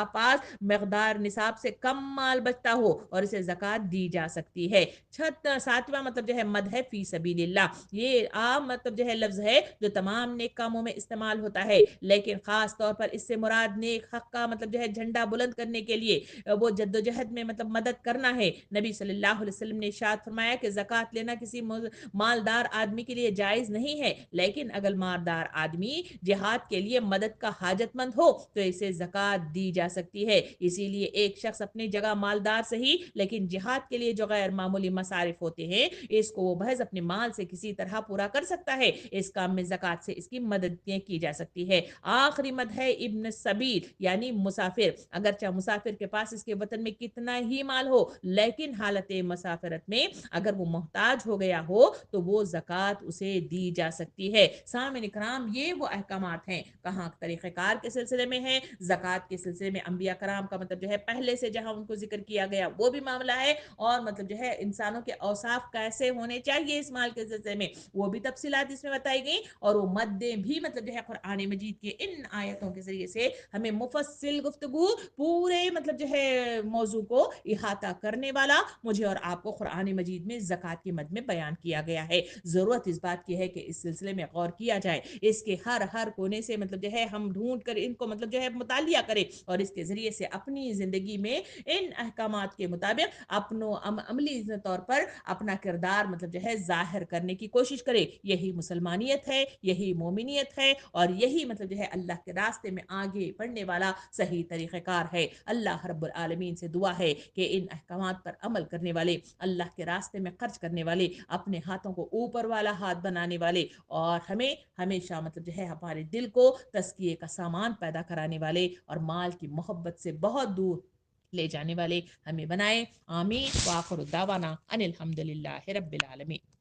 مقدار نصاب سے کم مال بچتا ہو اور اسے زکوٰۃ دی جا سکتی ہے۔ ساتواں مطلب جو ہے مد ہے فی سبیل اللہ، یہ عام مطلب جو ہے لفظ ہے جو تمام نیک کاموں میں استعمال ہوتا ہے، لیکن خاص طور پر اس سے مراد نیک حق کا مطلب جو ہے جھنڈا بلند کرنے کے لیے وہ جدوجہد میں مطلب مدد کرنا ہے۔ نبی صلی اللہ علیہ وسلم نے ارشاد فرمایا کہ زکوٰۃ لینا کسی مالدار آدمی کے لیے جائز نہیں ہے، لیکن اگر مالدار آدمی جہاد کے لیے مدد کا حاجت مند ہو تو اسے زکوٰۃ دی جا سکتی ہے۔ اسی لیے ایک شخص اپنی جگہ مالدار صحیح لیکن جہاد کے لیے جو غیر معمولی مصارف ہوتے ہیں اس کو وہ محض اپنے مال سے کسی طرح پورا کر سکتا ہے، اس کام میں زکوٰۃ سے اس کی مدد کی جا سکتی ہے۔ آخری مد ہے ابن سبیل یعنی مسافر، اگرچہ مسافر کے پاس اس کے وطن میں کتنا ہی مال ہو لیکن حالت مسافرت میں اگر وہ محتاج ہو گیا ہو تو وہ زکوٰۃ اسے دی جا سکتی ہے۔ سامعین کرام، یہ وہ احکامات ہیں کہاں طریقہ کار کے سلسلے میں ہے، زکوٰۃ کے سلسلے میں انبیاء کرام کا مطلب جو ہے پہلے سے جہاں ان کو ذکر کیا گیا وہ بھی معاملہ ہے، اور مطلب جو ہے انسانوں کے اوصاف کیسے ہونے چاہیے اس مال کے سلسلے میں وہ بھی تفصیلات اس میں بتائی گئی، اور وہ مدیں بھی مطلب جو ہے قرآن مجید کے ان آیتوں کے ذریعے سے ہمیں مفصل گفتگو پورے مطلب جو ہے موضوع کو احاطہ کرنے والا مجھے اور آپ کو قرآن مجید میں زکوٰۃ کی مد میں بیان کیا گیا ہے۔ ضرورت اس بات کی ہے کہ اس سلسلے میں غور کیا جائے، اس کے ہر کونے سے مطلب جو ہے ہم ڈھونڈ کر ان کو مطلب جو ہے مطالعہ کریں اور اس کے ذریعے سے اپنی زندگی میں ان احکامات کے مطابق عملی طور پر اپنا کردار مطلب جو ہے ظاہر کرنے کی کوشش کرے۔ یہی مسلمانیت ہے، یہی مومنیت ہے، اور یہی مطلب جو ہے اللہ کے راستے میں آگے بڑھنے والا صحیح طریقہ کار ہے۔ اللہ رب العالمین سے دعا ہے کہ ان احکامات پر عمل کرنے والے، اللہ کے راستے میں خرچ کرنے والے، اپنے ہاتھوں کو اوپر والا ہاتھ بنانے والے، اور ہمیں ہمیشہ مطلب جو ہے ہمارے دل کو تزکیے کا سامان پیدا کرانے والے اور مال کی محبت سے بہت دور لے جانے والے ہمیں بنائے۔ آمین۔ وآخر دعوانا ان الحمد للہ رب العالمین۔